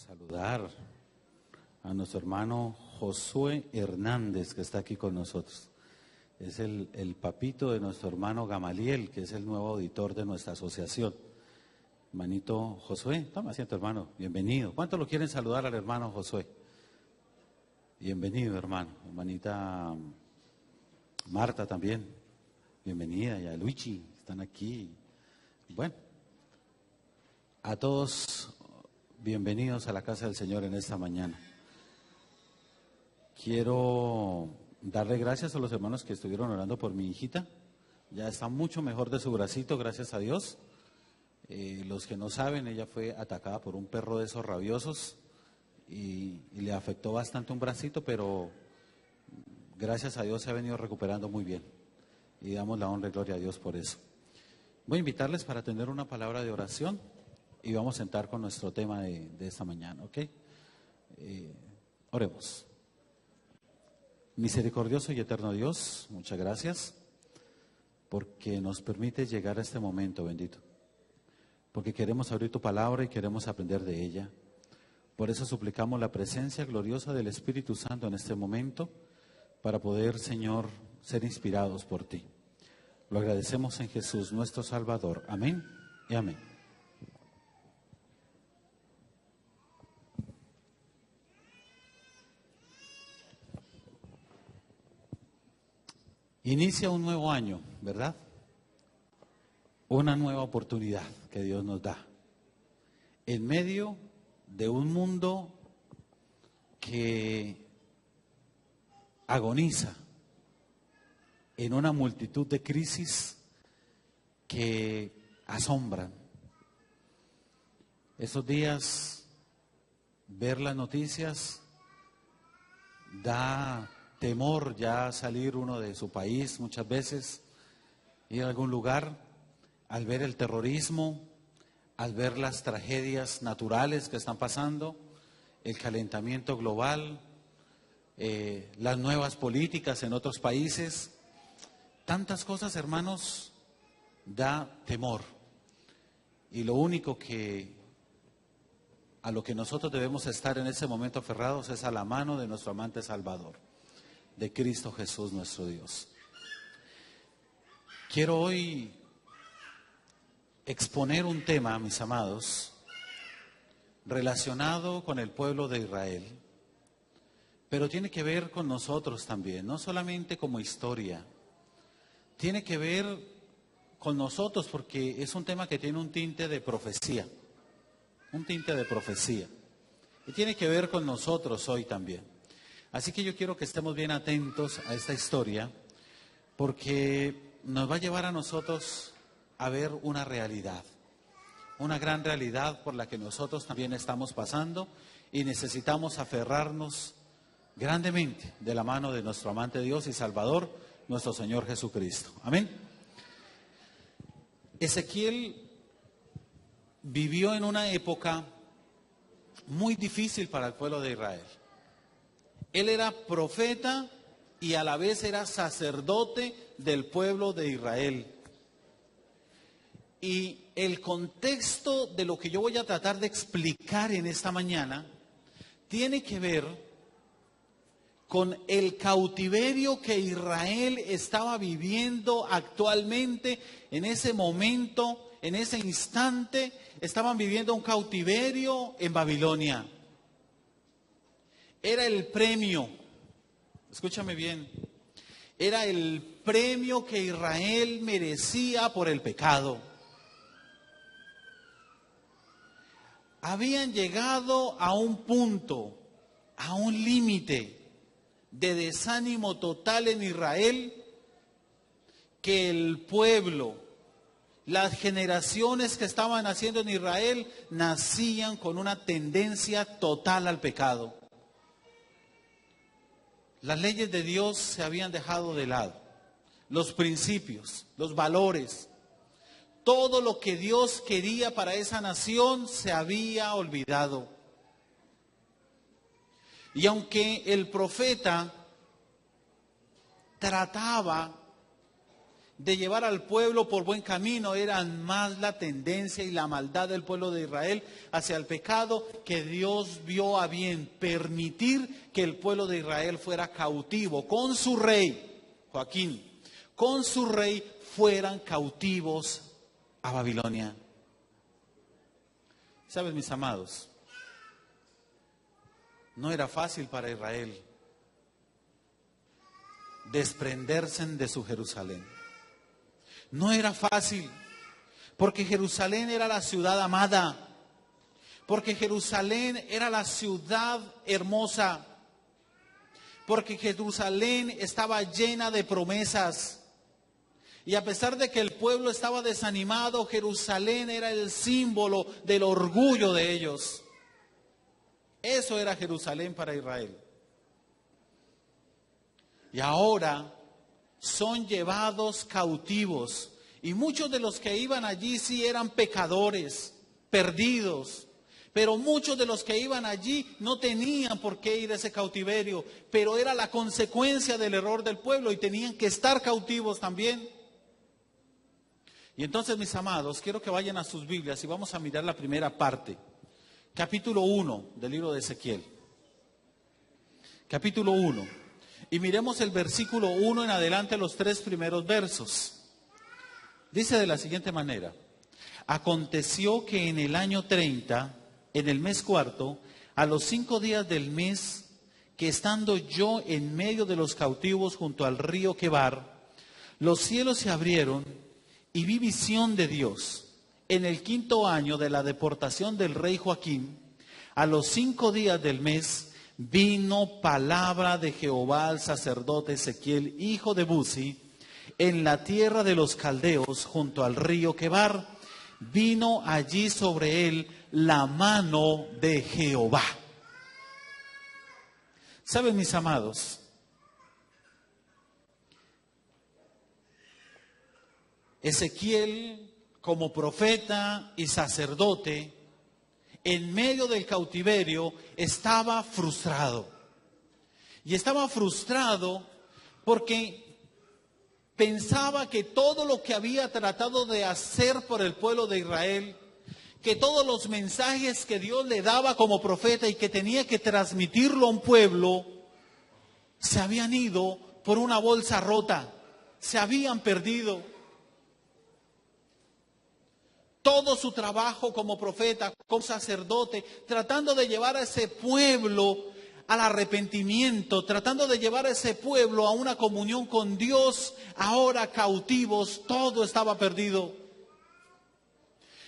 Saludar a nuestro hermano Josué Hernández, que está aquí con nosotros. Es el papito de nuestro hermano Gamaliel, que es el nuevo auditor de nuestra asociación. Hermanito Josué, toma asiento, hermano, bienvenido. ¿Cuántos lo quieren saludar al hermano Josué? Bienvenido, hermano. Hermanita Marta también, bienvenida. Y a Luigi, están aquí. Bueno, a todos bienvenidos a la casa del Señor en esta mañana. Quiero darle gracias a los hermanos que estuvieron orando por mi hijita. Ya está mucho mejor de su bracito, gracias a Dios. Los que no saben, ella fue atacada por un perro de esos rabiosos y le afectó bastante un bracito, pero gracias a Dios se ha venido recuperando muy bien. Y damos la honra y gloria a Dios por eso. Voy a invitarles para tener una palabra de oración y vamos a sentar con nuestro tema de esta mañana, ¿ok? Oremos. Misericordioso y eterno Dios, muchas gracias porque nos permite llegar a este momento, bendito. Porque queremos abrir tu palabra y queremos aprender de ella. Por eso suplicamos la presencia gloriosa del Espíritu Santo en este momento para poder, Señor, ser inspirados por ti. Lo agradecemos en Jesús, nuestro Salvador. Amén y amén. Inicia un nuevo año, ¿verdad? Una nueva oportunidad que Dios nos da. En medio de un mundo que agoniza, en una multitud de crisis que asombran. Esos días, ver las noticias da temor ya salir uno de su país muchas veces, ir a algún lugar, al ver el terrorismo, al ver las tragedias naturales que están pasando, el calentamiento global, las nuevas políticas en otros países, tantas cosas, hermanos, da temor. Y lo único a lo que nosotros debemos estar en ese momento aferrados es a la mano de nuestro amante Salvador, de Cristo Jesús nuestro Dios. Quiero hoy exponer un tema, mis amados, relacionado con el pueblo de Israel, pero tiene que ver con nosotros también, no solamente como historia, tiene que ver con nosotros porque es un tema que tiene un tinte de profecía, y tiene que ver con nosotros hoy también. Así que yo quiero que estemos bien atentos a esta historia, porque nos va a llevar a nosotros a ver una realidad, una gran realidad por la que nosotros también estamos pasando y necesitamos aferrarnos grandemente de la mano de nuestro amante Dios y Salvador, nuestro Señor Jesucristo. Amén. Ezequiel vivió en una época muy difícil para el pueblo de Israel. Él era profeta y a la vez era sacerdote del pueblo de Israel. Y el contexto de lo que yo voy a tratar de explicar en esta mañana tiene que ver con el cautiverio que Israel estaba viviendo actualmente. En ese momento, en ese instante, estaban viviendo un cautiverio en Babilonia. Era el premio, escúchame bien, era el premio que Israel merecía por el pecado. Habían llegado a un punto, a un límite de desánimo total en Israel, que el pueblo, las generaciones que estaban naciendo en Israel, nacían con una tendencia total al pecado. Las leyes de Dios se habían dejado de lado, los principios, los valores, todo lo que Dios quería para esa nación se había olvidado. Y aunque el profeta trataba de llevar al pueblo por buen camino, eran más la tendencia y la maldad del pueblo de Israel hacia el pecado, que Dios vio a bien permitir que el pueblo de Israel fuera cautivo con su rey, Joaquín, con su rey fueran cautivos a Babilonia. ¿Saben, mis amados? No era fácil para Israel desprenderse de su Jerusalén. No era fácil, porque Jerusalén era la ciudad amada, porque Jerusalén era la ciudad hermosa, porque Jerusalén estaba llena de promesas. Y a pesar de que el pueblo estaba desanimado, Jerusalén era el símbolo del orgullo de ellos. Eso era Jerusalén para Israel. Y ahora son llevados cautivos. Y muchos de los que iban allí sí eran pecadores, perdidos. Pero muchos de los que iban allí no tenían por qué ir a ese cautiverio. Pero era la consecuencia del error del pueblo y tenían que estar cautivos también. Y entonces, mis amados, quiero que vayan a sus Biblias y vamos a mirar la primera parte. Capítulo 1 del libro de Ezequiel. Capítulo 1. Y miremos el versículo 1 en adelante, los 3 primeros versos. Dice de la siguiente manera: aconteció que en el año 30, en el mes cuarto, a los 5 días del mes, que estando yo en medio de los cautivos junto al río Quebar, los cielos se abrieron y vi visión de Dios. En el 5.º año de la deportación del rey Joaquín, a los 5 días del mes, vino palabra de Jehová al sacerdote Ezequiel, hijo de Buzi, en la tierra de los caldeos, junto al río Quebar. Vino allí sobre él la mano de Jehová. ¿Saben, mis amados? Ezequiel, como profeta y sacerdote, en medio del cautiverio, estaba frustrado. Y estaba frustrado porque pensaba que todo lo que había tratado de hacer por el pueblo de Israel, que todos los mensajes que Dios le daba como profeta y que tenía que transmitirlo a un pueblo, se habían ido por una bolsa rota, se habían perdido. Todo su trabajo como profeta, como sacerdote, tratando de llevar a ese pueblo al arrepentimiento, tratando de llevar a ese pueblo a una comunión con Dios, ahora cautivos, todo estaba perdido.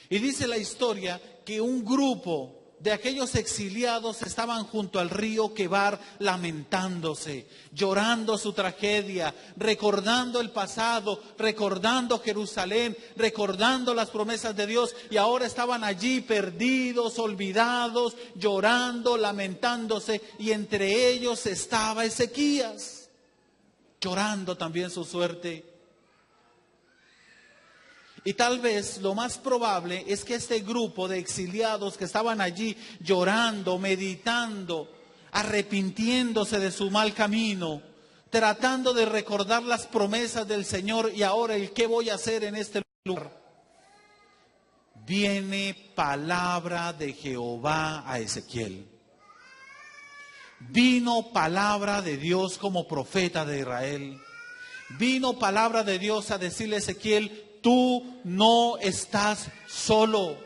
Y dice la historia que un grupo de aquellos exiliados estaban junto al río Quebar lamentándose, llorando su tragedia, recordando el pasado, recordando Jerusalén, recordando las promesas de Dios, y ahora estaban allí perdidos, olvidados, llorando, lamentándose, y entre ellos estaba Ezequías, llorando también su suerte. Y tal vez lo más probable es que este grupo de exiliados que estaban allí llorando, meditando, arrepintiéndose de su mal camino, tratando de recordar las promesas del Señor y ahora el qué voy a hacer en este lugar. Viene palabra de Jehová a Ezequiel. Vino palabra de Dios como profeta de Israel. Vino palabra de Dios a decirle a Ezequiel: tú no estás solo.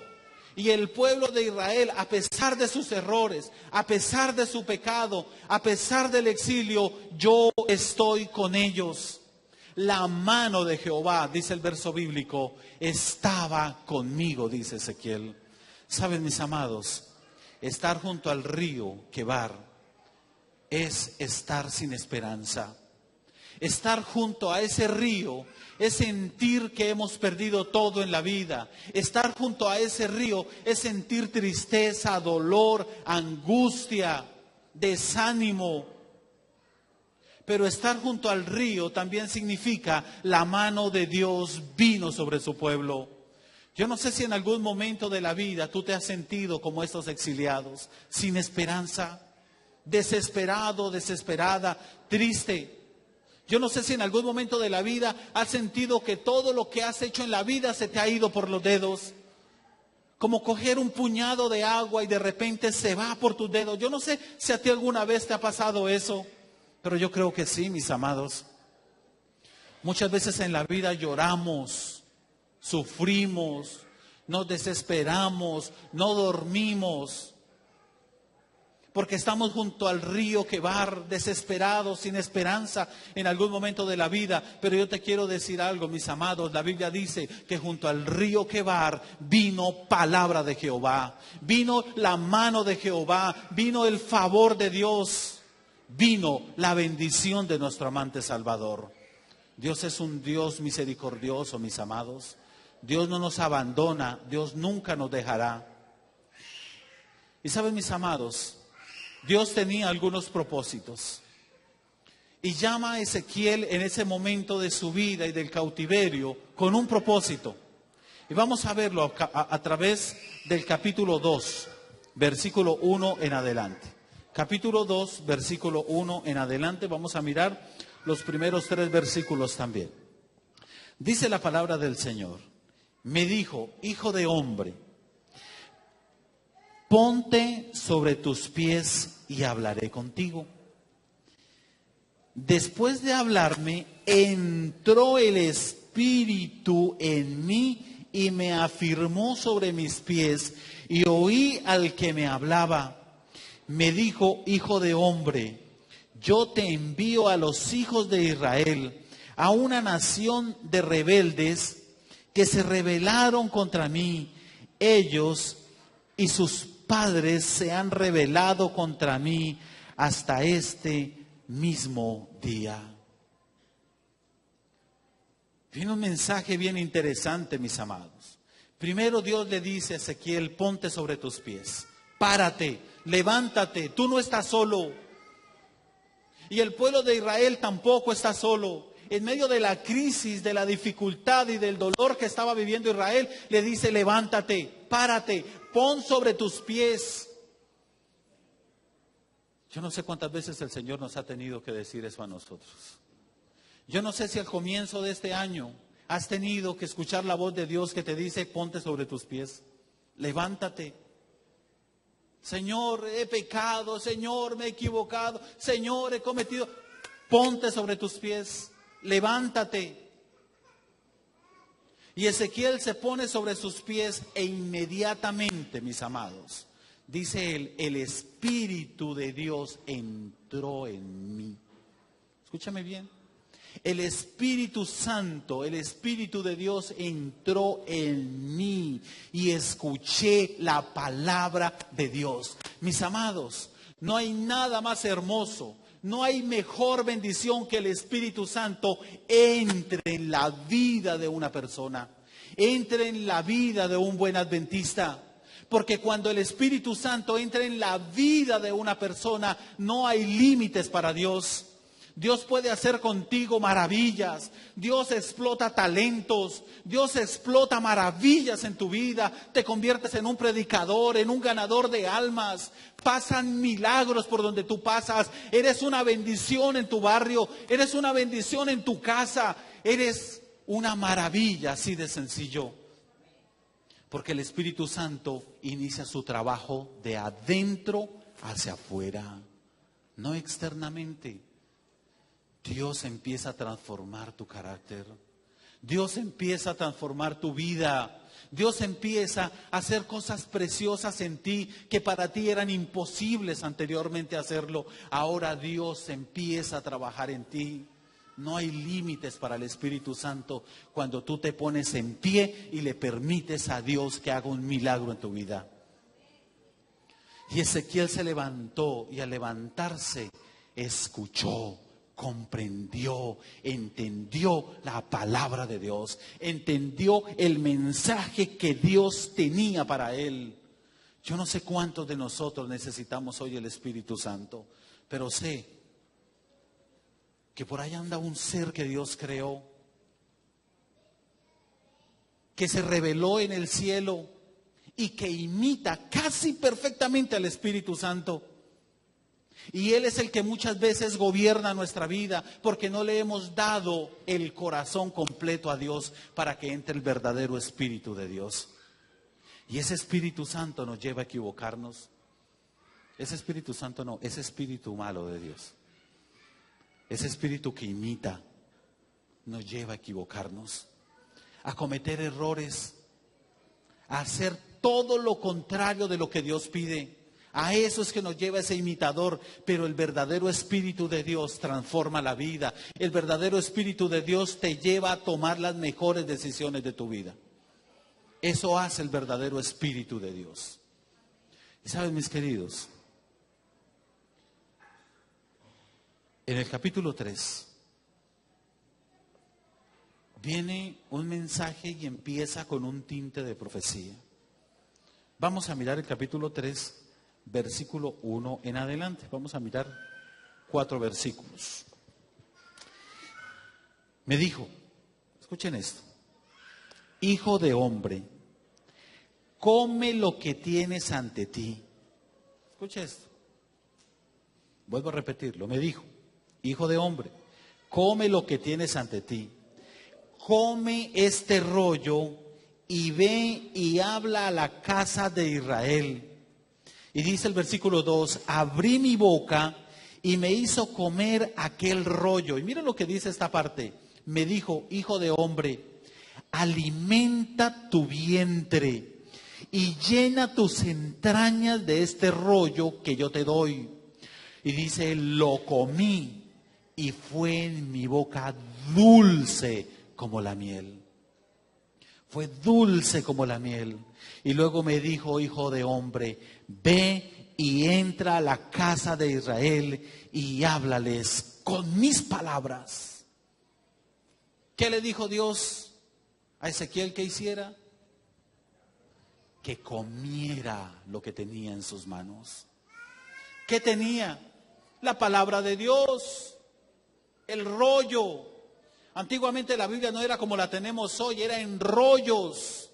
Y el pueblo de Israel, a pesar de sus errores, a pesar de su pecado, a pesar del exilio, yo estoy con ellos. La mano de Jehová, dice el verso bíblico, estaba conmigo, dice Ezequiel. Saben, mis amados, estar junto al río Quebar es estar sin esperanza. Estar junto a ese río es sentir que hemos perdido todo en la vida. Estar junto a ese río es sentir tristeza, dolor, angustia, desánimo. Pero estar junto al río también significa la mano de Dios vino sobre su pueblo. Yo no sé si en algún momento de la vida tú te has sentido como estos exiliados, sin esperanza, desesperado, desesperada, triste. Yo no sé si en algún momento de la vida has sentido que todo lo que has hecho en la vida se te ha ido por los dedos. Como coger un puñado de agua y de repente se va por tus dedos. Yo no sé si a ti alguna vez te ha pasado eso, pero yo creo que sí, mis amados. Muchas veces en la vida lloramos, sufrimos, nos desesperamos, no dormimos, porque estamos junto al río Quebar, desesperados, sin esperanza en algún momento de la vida. Pero yo te quiero decir algo, mis amados. La Biblia dice que junto al río Quebar vino palabra de Jehová, vino la mano de Jehová, vino el favor de Dios, vino la bendición de nuestro amante Salvador. Dios es un Dios misericordioso, mis amados. Dios no nos abandona, Dios nunca nos dejará. Y saben, mis amados, Dios tenía algunos propósitos y llama a Ezequiel en ese momento de su vida y del cautiverio con un propósito. Y vamos a verlo a través del capítulo 2, versículo 1 en adelante. Capítulo 2, versículo 1 en adelante. Vamos a mirar los primeros 3 versículos también. Dice la palabra del Señor: me dijo, hijo de hombre, ponte sobre tus pies y hablaré contigo. Después de hablarme, entró el Espíritu en mí y me afirmó sobre mis pies, y oí al que me hablaba. Me dijo, hijo de hombre, yo te envío a los hijos de Israel, a una nación de rebeldes que se rebelaron contra mí. Ellos y sus padres se han rebelado contra mí hasta este mismo día. Viene un mensaje bien interesante, mis amados. Primero Dios le dice a Ezequiel, ponte sobre tus pies, párate, levántate, tú no estás solo. Y el pueblo de Israel tampoco está solo. En medio de la crisis, de la dificultad y del dolor que estaba viviendo Israel, le dice, levántate, párate, pon sobre tus pies. Yo no sé cuántas veces el Señor nos ha tenido que decir eso a nosotros. Yo no sé si al comienzo de este año has tenido que escuchar la voz de Dios que te dice, ponte sobre tus pies, levántate. Señor, he pecado, Señor, me he equivocado, Señor, he cometido. Ponte sobre tus pies, levántate. Y Ezequiel se pone sobre sus pies e inmediatamente, mis amados, dice él, el Espíritu de Dios entró en mí. Escúchame bien. El Espíritu Santo, el Espíritu de Dios entró en mí y escuché la palabra de Dios. Mis amados, no hay nada más hermoso, no hay mejor bendición que el Espíritu Santo entre en la vida de una persona, entre en la vida de un buen adventista. Porque cuando el Espíritu Santo entra en la vida de una persona, no hay límites para Dios. Dios puede hacer contigo maravillas. Dios explota talentos. Dios explota maravillas en tu vida. Te conviertes en un predicador, en un ganador de almas. Pasan milagros por donde tú pasas. Eres una bendición en tu barrio. Eres una bendición en tu casa. Eres una maravilla, así de sencillo. Porque el Espíritu Santo inicia su trabajo de adentro hacia afuera, no externamente. Dios empieza a transformar tu carácter. Dios empieza a transformar tu vida. Dios empieza a hacer cosas preciosas en ti que para ti eran imposibles anteriormente hacerlo. Ahora Dios empieza a trabajar en ti. No hay límites para el Espíritu Santo cuando tú te pones en pie y le permites a Dios que haga un milagro en tu vida. Y Ezequiel se levantó y al levantarse escuchó, comprendió, entendió la palabra de Dios, entendió el mensaje que Dios tenía para él. Yo no sé cuántos de nosotros necesitamos hoy el Espíritu Santo, pero sé que por ahí anda un ser que Dios creó, que se reveló en el cielo y que imita casi perfectamente al Espíritu Santo. Y Él es el que muchas veces gobierna nuestra vida porque no le hemos dado el corazón completo a Dios para que entre el verdadero Espíritu de Dios. Y ese Espíritu Santo nos lleva a equivocarnos. Ese Espíritu Santo no, ese espíritu malo de Dios. Ese espíritu que imita nos lleva a equivocarnos, a cometer errores, a hacer todo lo contrario de lo que Dios pide. A eso es que nos lleva ese imitador, pero el verdadero Espíritu de Dios transforma la vida. El verdadero Espíritu de Dios te lleva a tomar las mejores decisiones de tu vida. Eso hace el verdadero Espíritu de Dios. Y saben, mis queridos, en el capítulo 3 viene un mensaje y empieza con un tinte de profecía. Vamos a mirar el capítulo 3, versículo 1 en adelante. Vamos a mirar 4 versículos. Me dijo, escuchen esto: hijo de hombre, come lo que tienes ante ti. Escucha esto. Vuelvo a repetirlo. Me dijo, hijo de hombre, come lo que tienes ante ti. Come este rollo y ve y habla a la casa de Israel. Y dice el versículo 2, abrí mi boca y me hizo comer aquel rollo. Y mira lo que dice esta parte. Me dijo, hijo de hombre, alimenta tu vientre y llena tus entrañas de este rollo que yo te doy. Y dice, lo comí y fue en mi boca dulce como la miel. Fue dulce como la miel. Y luego me dijo, hijo de hombre, ve y entra a la casa de Israel y háblales con mis palabras. ¿Qué le dijo Dios a Ezequiel que hiciera? Que comiera lo que tenía en sus manos. ¿Qué tenía? La palabra de Dios, el rollo. Antiguamente la Biblia no era como la tenemos hoy, era en rollos.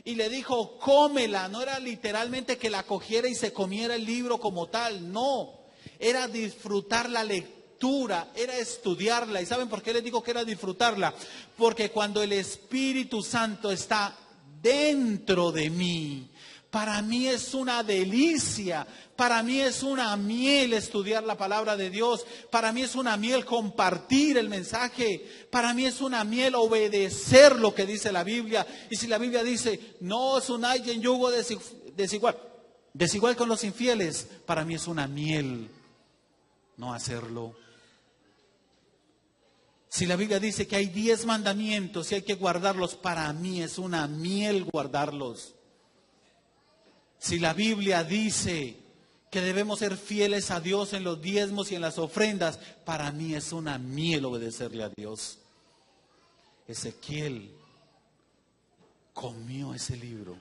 Y le dijo, cómela. No era literalmente que la cogiera y se comiera el libro como tal, no. Era disfrutar la lectura, era estudiarla. ¿Y saben por qué les digo que era disfrutarla? Porque cuando el Espíritu Santo está dentro de mí, para mí es una delicia, para mí es una miel estudiar la palabra de Dios, para mí es una miel compartir el mensaje, para mí es una miel obedecer lo que dice la Biblia. Y si la Biblia dice, no os unáis en yugo desigual con los infieles, para mí es una miel no hacerlo. Si la Biblia dice que hay 10 mandamientos y hay que guardarlos, para mí es una miel guardarlos. Si la Biblia dice que debemos ser fieles a Dios en los diezmos y en las ofrendas, para mí es una miel obedecerle a Dios. Ezequiel comió ese libro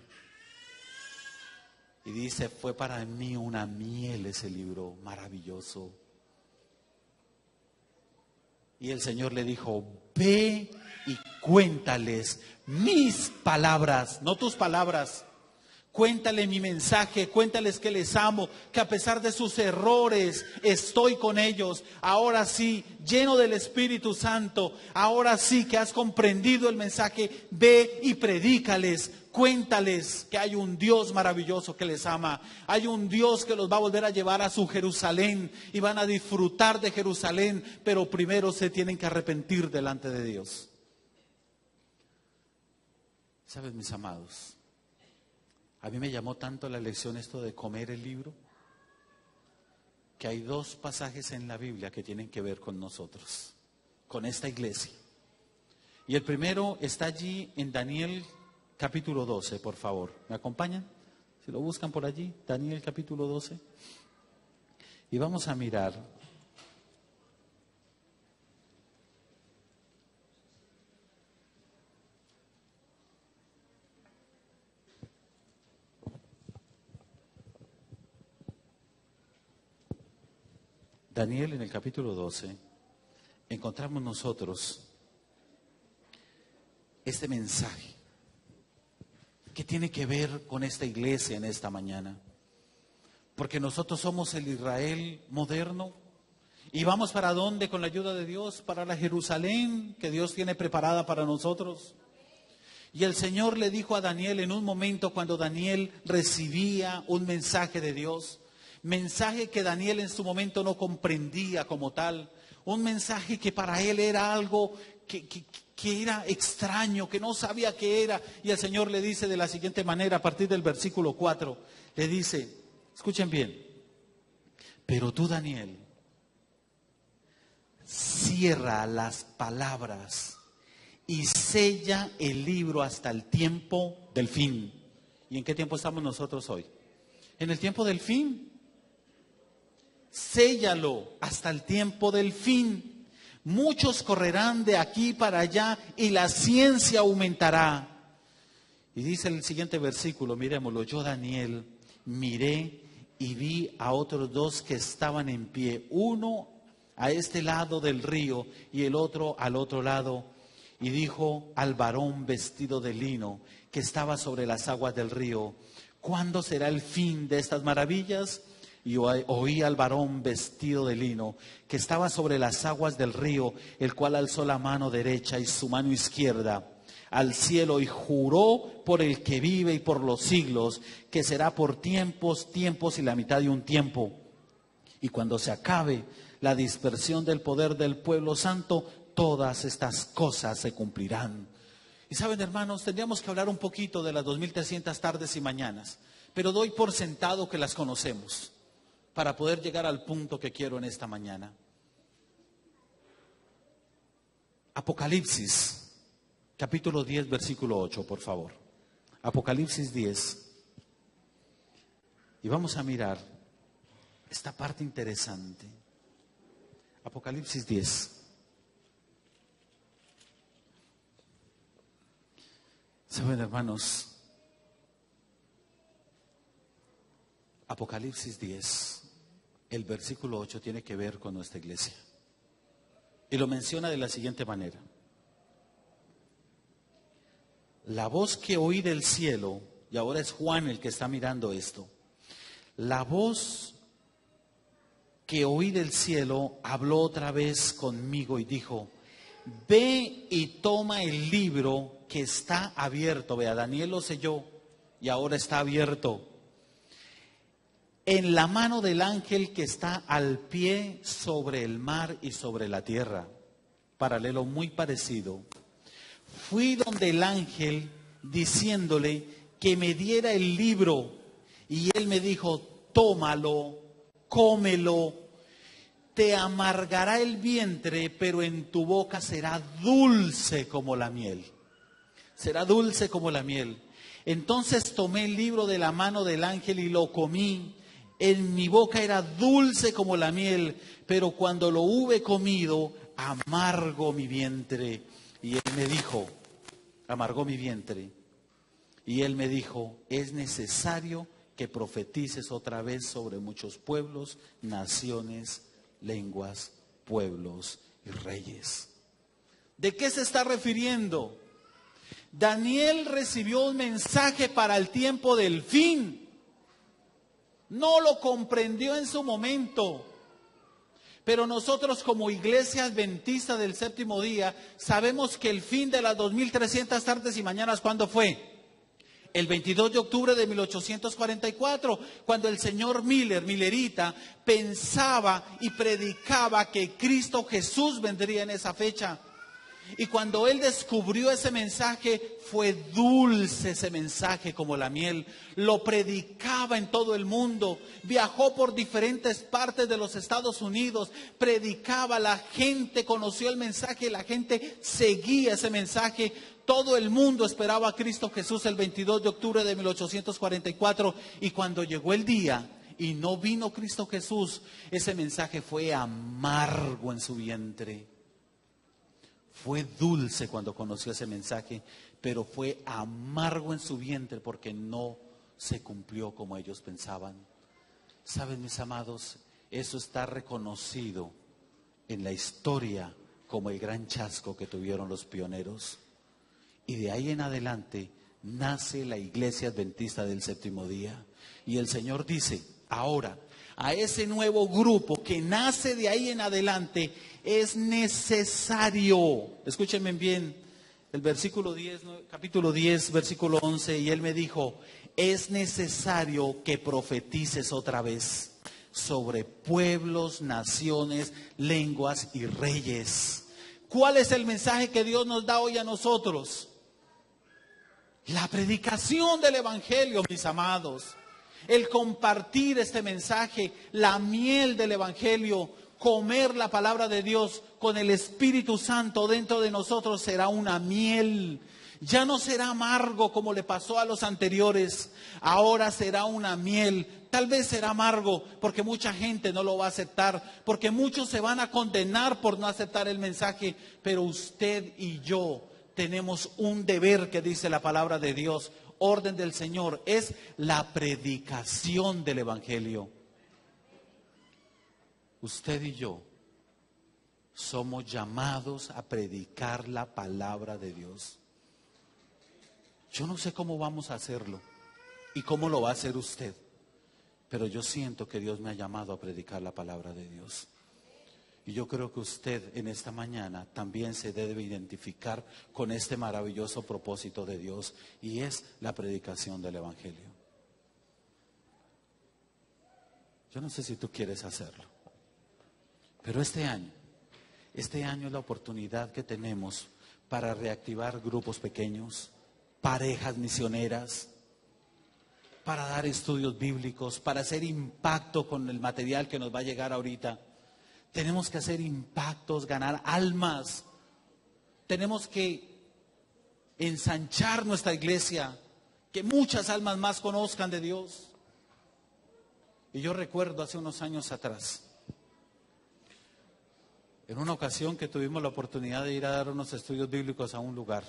y dice, fue para mí una miel ese libro maravilloso. Y el Señor le dijo, ve y cuéntales mis palabras, no tus palabras. Cuéntale mi mensaje, cuéntales que les amo, que a pesar de sus errores estoy con ellos. Ahora sí, lleno del Espíritu Santo, ahora sí que has comprendido el mensaje, ve y predícales. Cuéntales que hay un Dios maravilloso que les ama. Hay un Dios que los va a volver a llevar a su Jerusalén y van a disfrutar de Jerusalén, pero primero se tienen que arrepentir delante de Dios. ¿Sabes, mis amados? A mí me llamó tanto la lección esto de comer el libro, que hay 2 pasajes en la Biblia que tienen que ver con nosotros, con esta iglesia. Y el primero está allí en Daniel capítulo 12, por favor. ¿Me acompañan? Si lo buscan por allí, Daniel capítulo 12. Y vamos a mirar Daniel en el capítulo 12, encontramos nosotros este mensaje que tiene que ver con esta iglesia en esta mañana. Porque nosotros somos el Israel moderno. ¿Y vamos para dónde con la ayuda de Dios? Para la Jerusalén que Dios tiene preparada para nosotros. Y el Señor le dijo a Daniel en un momento cuando Daniel recibía un mensaje de Dios, mensaje que Daniel en su momento no comprendía como tal, un mensaje que para él era algo que era extraño, que no sabía qué era. Y el Señor le dice de la siguiente manera, a partir del versículo 4, le dice, escuchen bien, pero tú, Daniel, cierra las palabras y sella el libro hasta el tiempo del fin. ¿Y en qué tiempo estamos nosotros hoy? En el tiempo del fin. Séllalo hasta el tiempo del fin. Muchos correrán de aquí para allá y la ciencia aumentará. Y dice el siguiente versículo, miremoslo, yo Daniel miré y vi a otros dos que estaban en pie, uno a este lado del río y el otro al otro lado. Y dijo al varón vestido de lino que estaba sobre las aguas del río, ¿cuándo será el fin de estas maravillas? Y oí al varón vestido de lino que estaba sobre las aguas del río, el cual alzó la mano derecha y su mano izquierda al cielo y juró por el que vive y por los siglos, que será por tiempos, tiempos y la mitad de un tiempo. Y cuando se acabe la dispersión del poder del pueblo santo, todas estas cosas se cumplirán. Y saben, hermanos, tendríamos que hablar un poquito de las 2300 tardes y mañanas, pero doy por sentado que las conocemos para poder llegar al punto que quiero en esta mañana. Apocalipsis, capítulo 10, versículo 8, por favor. Apocalipsis 10. Y vamos a mirar esta parte interesante. Apocalipsis 10. Saben, hermanos, Apocalipsis 10, el versículo 8 tiene que ver con nuestra iglesia. Y lo menciona de la siguiente manera. La voz que oí del cielo, y ahora es Juan el que está mirando esto, la voz que oí del cielo habló otra vez conmigo y dijo, ve y toma el libro que está abierto. Vea, Daniel lo selló y ahora está abierto. En la mano del ángel que está al pie sobre el mar y sobre la tierra. Paralelo muy parecido. Fui donde el ángel diciéndole que me diera el libro y él me dijo, tómalo, cómelo, te amargará el vientre, pero en tu boca será dulce como la miel. Será dulce como la miel. Entonces tomé el libro de la mano del ángel y lo comí. En mi boca era dulce como la miel, pero cuando lo hube comido, amargo mi vientre. Y él me dijo, amargó mi vientre. Y él me dijo, es necesario que profetices otra vez sobre muchos pueblos, naciones, lenguas, pueblos y reyes. ¿De qué se está refiriendo? Daniel recibió un mensaje para el tiempo del fin. No lo comprendió en su momento. Pero nosotros como iglesia adventista del séptimo día sabemos que el fin de las 2300 tardes y mañanas, ¿cuándo fue? El 22 de octubre de 1844, cuando el señor Millerita pensaba y predicaba que Cristo Jesús vendría en esa fecha. Y cuando él descubrió ese mensaje, fue dulce ese mensaje como la miel. Lo predicaba en todo el mundo. Viajó por diferentes partes de los Estados Unidos. Predicaba, la gente conoció el mensaje, la gente seguía ese mensaje. Todo el mundo esperaba a Cristo Jesús el 22 de octubre de 1844. Y cuando llegó el día y no vino Cristo Jesús, ese mensaje fue amargo en su vientre. Fue dulce cuando conoció ese mensaje, pero fue amargo en su vientre porque no se cumplió como ellos pensaban. ¿Saben, mis amados? Eso está reconocido en la historia como el gran chasco que tuvieron los pioneros. Y de ahí en adelante nace la Iglesia Adventista del Séptimo Día. Y el Señor dice, Ahora, a ese nuevo grupo que nace de ahí en adelante, es necesario, escúchenme bien, el versículo 10, capítulo 10, versículo 11, y él me dijo, es necesario que profetices otra vez sobre pueblos, naciones, lenguas y reyes. ¿Cuál es el mensaje que Dios nos da hoy a nosotros? La predicación del Evangelio, mis amados. El compartir este mensaje, la miel del Evangelio, comer la palabra de Dios con el Espíritu Santo dentro de nosotros será una miel. Ya no será amargo como le pasó a los anteriores. Ahora será una miel. Tal vez será amargo porque mucha gente no lo va a aceptar, porque muchos se van a condenar por no aceptar el mensaje. Pero usted y yo tenemos un deber que dice la palabra de Dios. Orden del Señor es la predicación del Evangelio. Usted y yo somos llamados a predicar la palabra de Dios. Yo no sé cómo vamos a hacerlo y cómo lo va a hacer usted, pero yo siento que Dios me ha llamado a predicar la palabra de Dios. Y yo creo que usted en esta mañana también se debe identificar con este maravilloso propósito de Dios, y es la predicación del Evangelio. Yo no sé si tú quieres hacerlo, pero este año es la oportunidad que tenemos para reactivar grupos pequeños, parejas misioneras, para dar estudios bíblicos, para hacer impacto con el material que nos va a llegar ahorita. Tenemos que hacer impactos, ganar almas. Tenemos que ensanchar nuestra iglesia, que muchas almas más conozcan de Dios. Y yo recuerdo hace unos años atrás, en una ocasión que tuvimos la oportunidad de ir a dar unos estudios bíblicos a un lugar,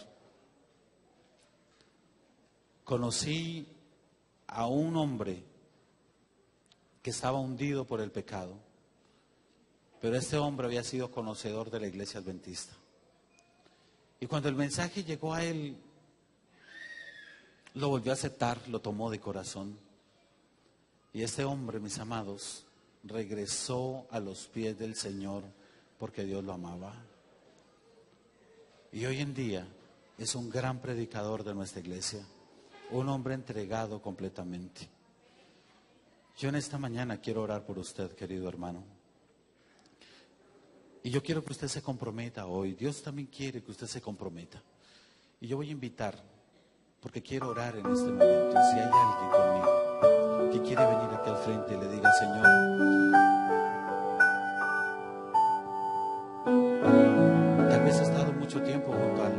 conocí a un hombre que estaba hundido por el pecado. Pero este hombre había sido conocedor de la iglesia adventista. Y cuando el mensaje llegó a él, lo volvió a aceptar, lo tomó de corazón. Y este hombre, mis amados, regresó a los pies del Señor porque Dios lo amaba. Y hoy en día es un gran predicador de nuestra iglesia, un hombre entregado completamente. Yo en esta mañana quiero orar por usted, querido hermano. Y yo quiero que usted se comprometa hoy. Dios también quiere que usted se comprometa. Y yo voy a invitar, porque quiero orar en este momento. Si hay alguien conmigo que quiere venir aquí al frente y le diga, Señor, tal vez he estado mucho tiempo junto al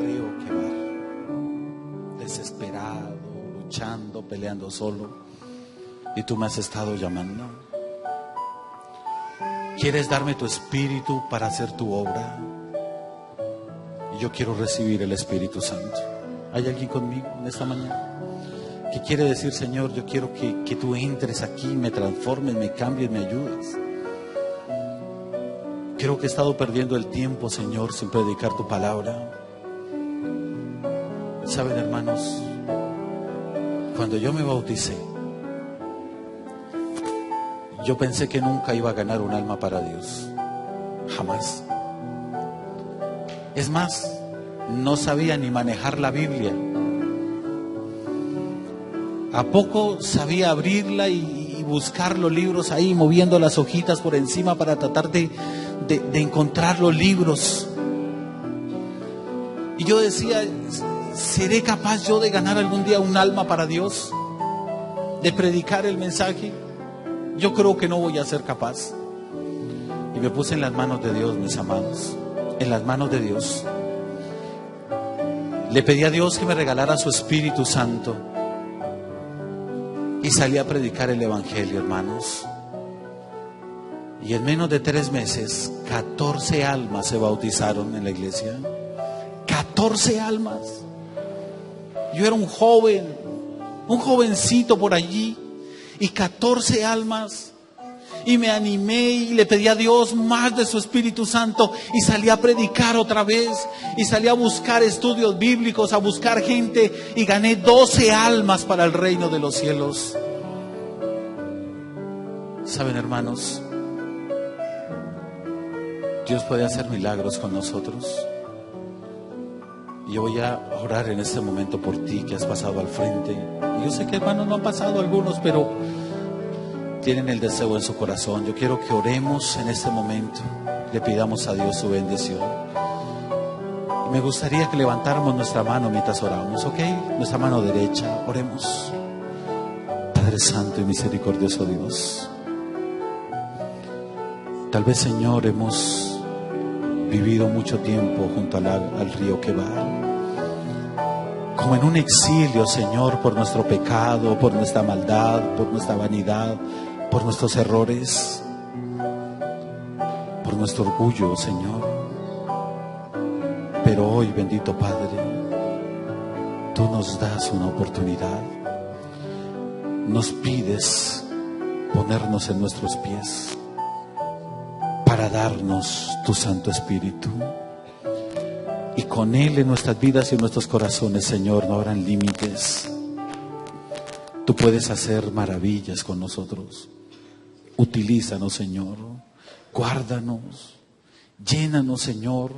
río Quebar, desesperado, luchando, peleando solo, y tú me has estado llamando. ¿Quieres darme tu espíritu para hacer tu obra? Y yo quiero recibir el Espíritu Santo. ¿Hay alguien conmigo en esta mañana que quiere decir, Señor, yo quiero que tú entres aquí, me transformes, me cambies, me ayudes? Creo que he estado perdiendo el tiempo, Señor, sin predicar tu palabra. Saben, hermanos, cuando yo me bauticé, yo pensé que nunca iba a ganar un alma para Dios. Jamás. Es más, no sabía ni manejar la Biblia. ¿A poco sabía abrirla y buscar los libros ahí, moviendo las hojitas por encima para tratar de encontrar los libros? Y yo decía, ¿seré capaz yo de ganar algún día un alma para Dios? ¿De predicar el mensaje? Yo creo que no voy a ser capaz. Y me puse en las manos de Dios, mis amados, en las manos de Dios. Le pedí a Dios que me regalara su Espíritu Santo y salí a predicar el Evangelio, hermanos. Y en menos de 3 meses, 14 almas se bautizaron en la iglesia. 14 almas. Yo era un jovencito por allí. Y 14 almas. Y me animé y le pedí a Dios más de su Espíritu Santo. Y salí a predicar otra vez. Y salí a buscar estudios bíblicos, a buscar gente. Y gané 12 almas para el reino de los cielos. Saben, hermanos, Dios puede hacer milagros con nosotros. Y yo voy a orar en este momento por ti que has pasado al frente. Y yo sé que, hermanos, no han pasado algunos, pero tienen el deseo en su corazón. Yo quiero que oremos en este momento, le pidamos a Dios su bendición. Y me gustaría que levantáramos nuestra mano mientras oramos, ¿ok? Nuestra mano derecha, oremos. Padre Santo y misericordioso Dios, tal vez, Señor, hemos vivido mucho tiempo junto al río Quebar, como en un exilio, Señor, por nuestro pecado, por nuestra maldad, por nuestra vanidad, por nuestros errores, por nuestro orgullo, Señor. Pero hoy, bendito Padre, tú nos das una oportunidad. Nos pides ponernos en nuestros pies para darnos tu Santo Espíritu. Y con Él en nuestras vidas y en nuestros corazones, Señor, no habrán límites. Tú puedes hacer maravillas con nosotros. Utilízanos, Señor. Guárdanos. Llénanos, Señor.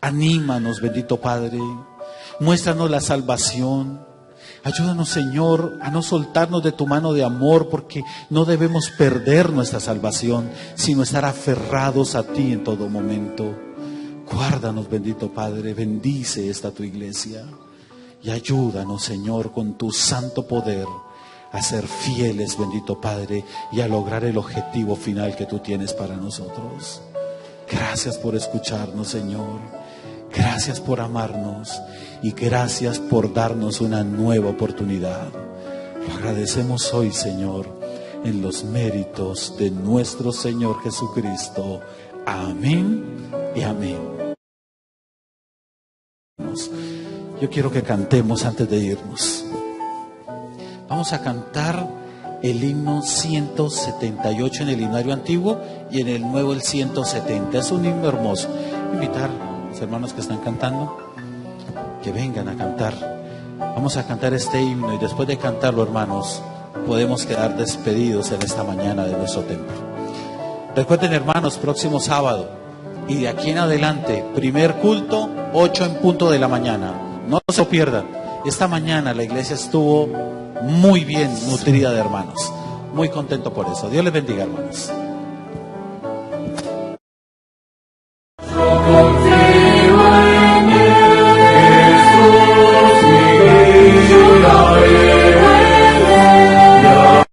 Anímanos, bendito Padre. Muéstranos la salvación. Ayúdanos, Señor, a no soltarnos de tu mano de amor, porque no debemos perder nuestra salvación, sino estar aferrados a ti en todo momento. Guárdanos, bendito Padre, bendice esta tu iglesia y ayúdanos, Señor, con tu santo poder a ser fieles, bendito Padre, y a lograr el objetivo final que tú tienes para nosotros. Gracias por escucharnos, Señor. Gracias por amarnos y gracias por darnos una nueva oportunidad. Lo agradecemos hoy, Señor, en los méritos de nuestro Señor Jesucristo. Amén y amén. Yo quiero que cantemos antes de irnos. Vamos a cantar el himno 178 en el himnario antiguo y en el nuevo el 170. Es un himno hermoso. Invitar a los hermanos que están cantando que vengan a cantar. Vamos a cantar este himno y después de cantarlo, hermanos, podemos quedar despedidos en esta mañana de nuestro templo. Recuerden, hermanos, próximo sábado y de aquí en adelante, primer culto, 8 en punto de la mañana. No se lo pierdan. Esta mañana la iglesia estuvo muy bien nutrida de hermanos. Muy contento por eso. Dios les bendiga, hermanos.